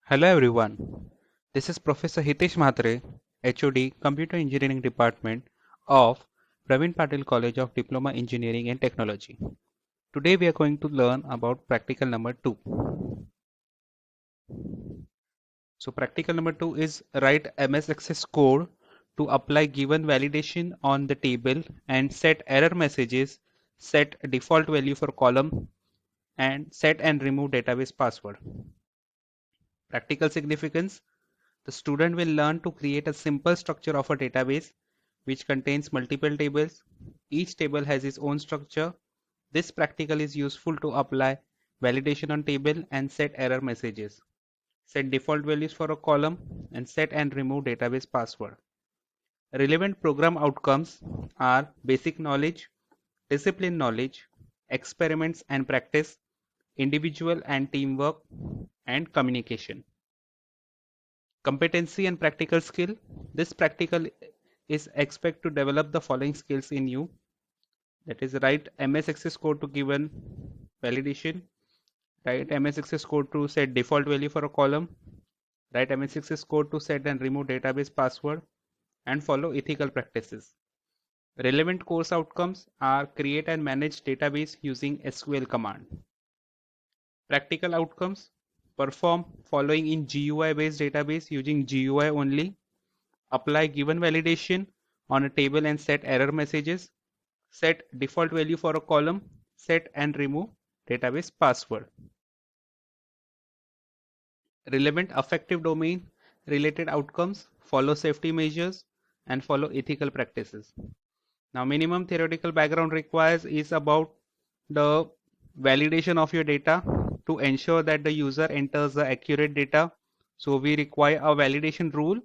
Hello everyone. This is Professor Hitesh Mhatre, HOD, Computer Engineering Department of Praveen Patil College of Diploma Engineering and Technology. Today we are going to learn about practical number 2. So practical number 2 is write MS Access code to apply given validation on the table and set error messages, set default value for column and set and remove database password. Practical significance: the student will learn to create a simple structure of a database which contains multiple tables. Each table has its own structure. This practical is useful to apply validation on table and set error messages, set default values for a column, and set and remove database password. Relevant program outcomes are basic knowledge, discipline knowledge, experiments and practice, individual and teamwork, and communication. Competency and practical skill. This practical is expect to develop the following skills in you. That is, write MS Access code to given validation, write MS Access code to set default value for a column, write MS Access code to set and remove database password, and follow ethical practices. Relevant course outcomes are create and manage database using SQL command. Practical outcomes: perform following in GUI based database using GUI only, apply given validation on a table and set error messages, set default value for a column, set and remove database password. Relevant affective domain related outcomes: follow safety measures and follow ethical practices. Now, minimum theoretical background requires is about the validation of your data to ensure that the user enters the accurate data. So we require a validation rule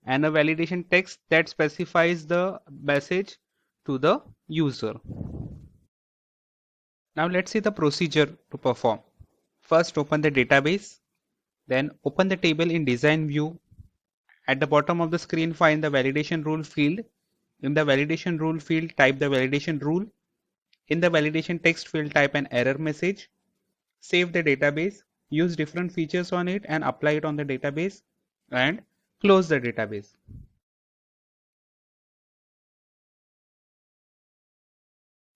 and a validation text that specifies the message to the user. Now let's see the procedure to perform. First, open the database, then open the table in design view. At the bottom of the screen, find the validation rule field. In the validation rule field, type the validation rule. In the validation text field, type an error message. Save the database, use different features on it and apply it on the database, and close the database.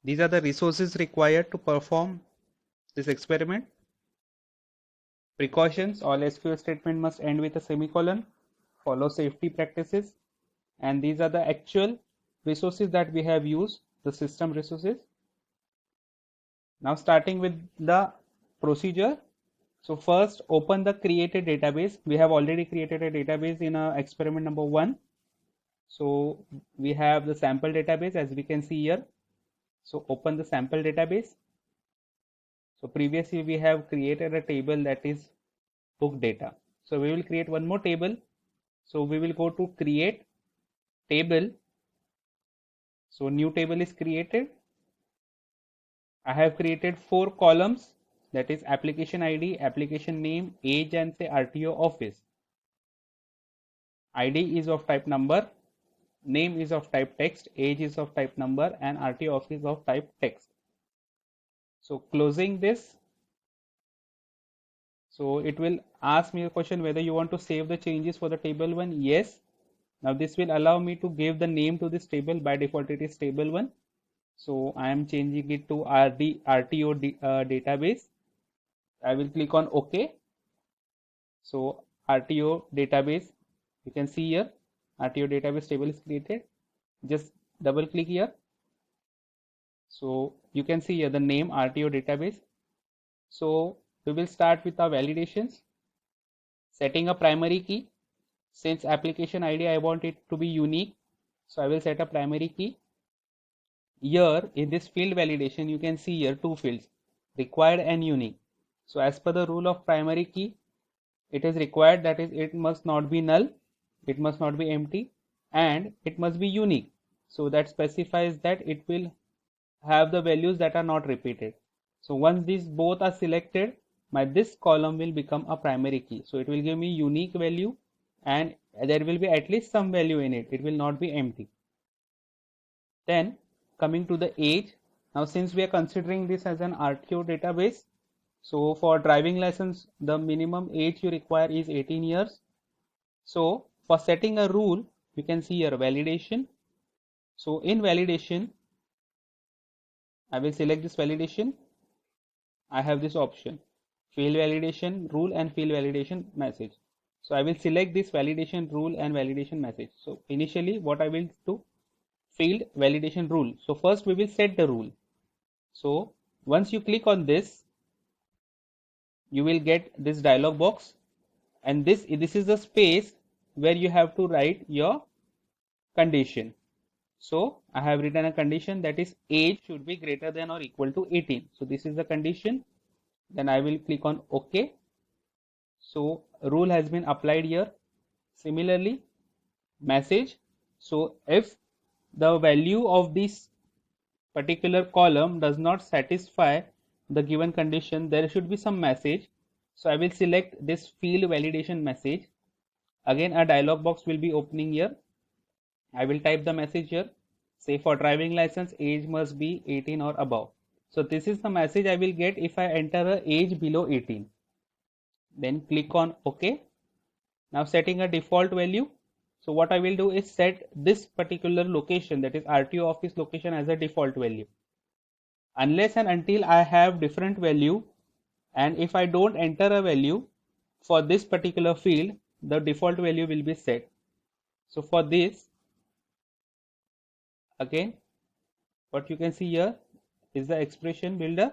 These are the resources required to perform this experiment. Precautions: all SQL statement must end with a semicolon. Follow safety practices. And these are the actual resources that we have used, the system resources. Now starting with the procedure. So first, open the created database. We have already created a database in experiment number 1. So we have the sample database as we can see here. So open the sample database. So previously we have created a table that is book data. So we will create one more table. So we will go to create table. So new table is created. I have created 4 columns, that is application ID, application name, age, and say RTO office. ID is of type number, name is of type text, age is of type number, and RTO office is of type text. So closing this, so it will ask me a question whether you want to save the changes for the table 1. Yes. Now this will allow me to give the name to this table. By default it is table 1. So I am changing it to RTO database. I will click on OK. So RTO database, you can see here RTO database table is created. Just double click here. So you can see here the name RTO database. So we will start with our validations. Setting a primary key. Since application ID I want it to be unique, so I will set a primary key. Here in this field validation you can see here 2 fields, required and unique. So as per the rule of primary key, it is required, that is it must not be null, it must not be empty, and it must be unique. So that specifies that it will have the values that are not repeated. So once these both are selected, this column will become a primary key. So it will give me unique value and there will be at least some value in it. It will not be empty. Then coming to the age. Now since we are considering this as an RTO database, So for driving license, the minimum age you require is 18 years. So for setting a rule, you can see here validation. So in validation, I will select this validation. I have this option, field validation rule and field validation message. So I will select this validation rule and validation message. So initially what I will do, field validation rule. So first we will set the rule. So once you click on this, you will get this dialog box, and this is the space where you have to write your condition. So I have written a condition, that is age should be greater than or equal to 18. So this is the condition. Then I will click on OK. So rule has been applied here. Similarly, message. So if the value of this particular column does not satisfy the given condition, there should be some message. So I will select this field validation message. Again, a dialog box will be opening here. I will type the message here. Say for driving license, age must be 18 or above. So this is the message I will get if I enter a age below 18. Then click on OK. Now setting a default value. So what I will do is set this particular location, that is RTO office location, as a default value. Unless and until I have different value, and if I don't enter a value for this particular field, the default value will be set. So for this, again, what you can see here is the expression builder.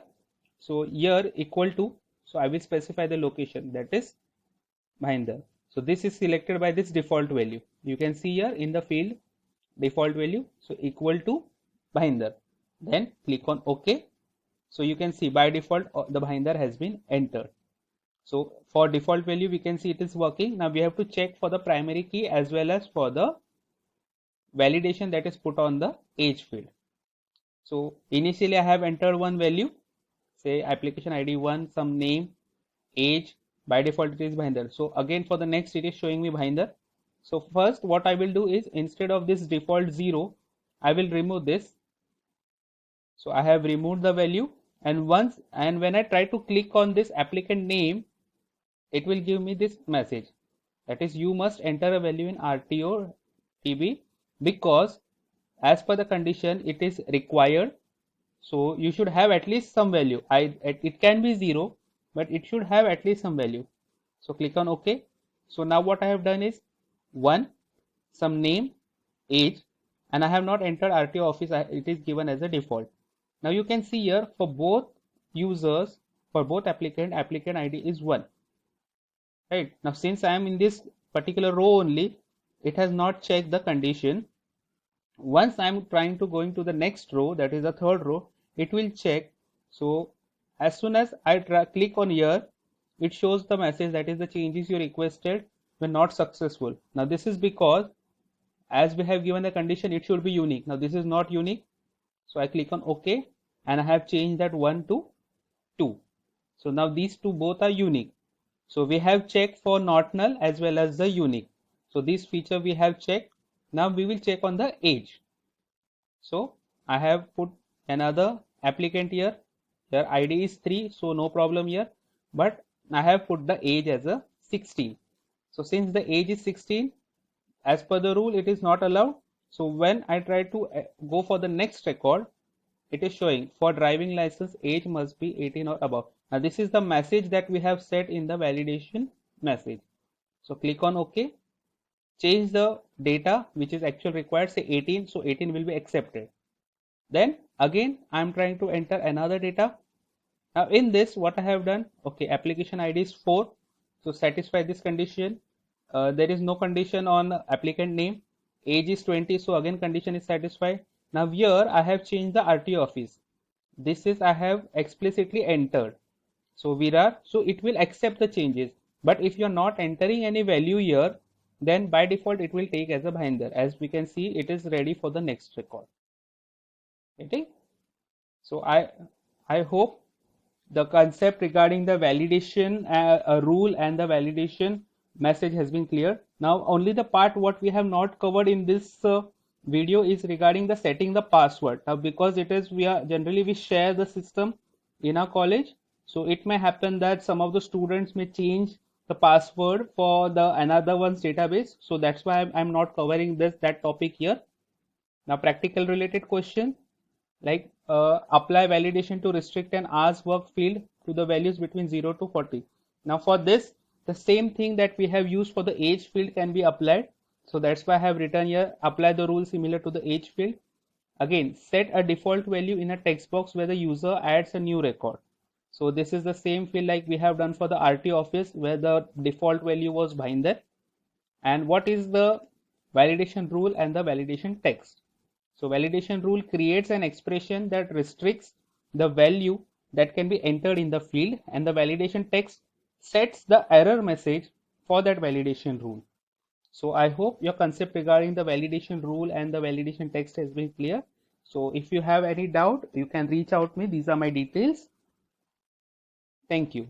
So here equal to, so I will specify the location, that is Bhinder. So this is selected by this default value. You can see here in the field default value, so equal to Bhinder. Then click on OK. So you can see by default the Bhinder has been entered. So for default value we can see it is working. Now we have to check for the primary key as well as for the validation that is put on the age field. So initially I have entered one value, say application ID 1, some name, age. By default it is Bhinder. So again for the next it is showing me Bhinder. So first what I will do is, instead of this default 0, I will remove this. So I have removed the value, and when I try to click on this applicant name, it will give me this message, that is you must enter a value in RTO TB, because as per the condition it is required. So you should have at least some value. It can be 0, but it should have at least some value. So click on OK. So now what I have done is 1, some name, age, and I have not entered RTO office. It is given as a default. Now you can see here for both users, for both applicant ID is 1. Right. Now since I am in this particular row only, it has not checked the condition. Once I am trying to going to the next row, that is the third row, it will check. So as soon as I click on here, it shows the message that is the changes you requested were not successful. Now this is because as we have given the condition, it should be unique. Now this is not unique. So I click on OK, and I have changed that 1 to 2. So now these two both are unique. So we have checked for not null as well as the unique. So this feature we have checked. Now we will check on the age. So I have put another applicant here. Their ID is 3, so no problem here. But I have put the age as a 16. So since the age is 16, as per the rule, it is not allowed. So when I try to go for the next record, it is showing for driving license age must be 18 or above. Now this is the message that we have set in the validation message. So click on OK. Change the data which is actual required, say 18. So 18 will be accepted. Then again I am trying to enter another data. Now in this what I have done, okay, application ID is 4. So satisfy this condition. There is no condition on applicant name. Age is 20, so again condition is satisfied. Now here I have changed the RTO office. This is I have explicitly entered. So Virar, so it will accept the changes. But if you are not entering any value here, then by default it will take as a Bhinder. As we can see, it is ready for the next record. Okay. So I hope the concept regarding the validation rule and the validation message has been clear. Now only the part what we have not covered in this video is regarding the setting the password. Now because it is we generally share the system in our college, So it may happen that some of the students may change the password for the another one's database. So that's why I'm not covering that topic here. Now practical related question, like apply validation to restrict an hours work field to the values between 0 to 40. Now for this, the same thing that we have used for the age field can be applied. So that's why I have written here, apply the rule similar to the age field. Again, set a default value in a text box where the user adds a new record. So this is the same field like we have done for the RT office where the default value was Bhinder. And what is the validation rule and the validation text? So validation rule creates an expression that restricts the value that can be entered in the field, and the validation text sets the error message for that validation rule. So I hope your concept regarding the validation rule and the validation text has been clear. So if you have any doubt, you can reach out to me. These are my details. Thank you.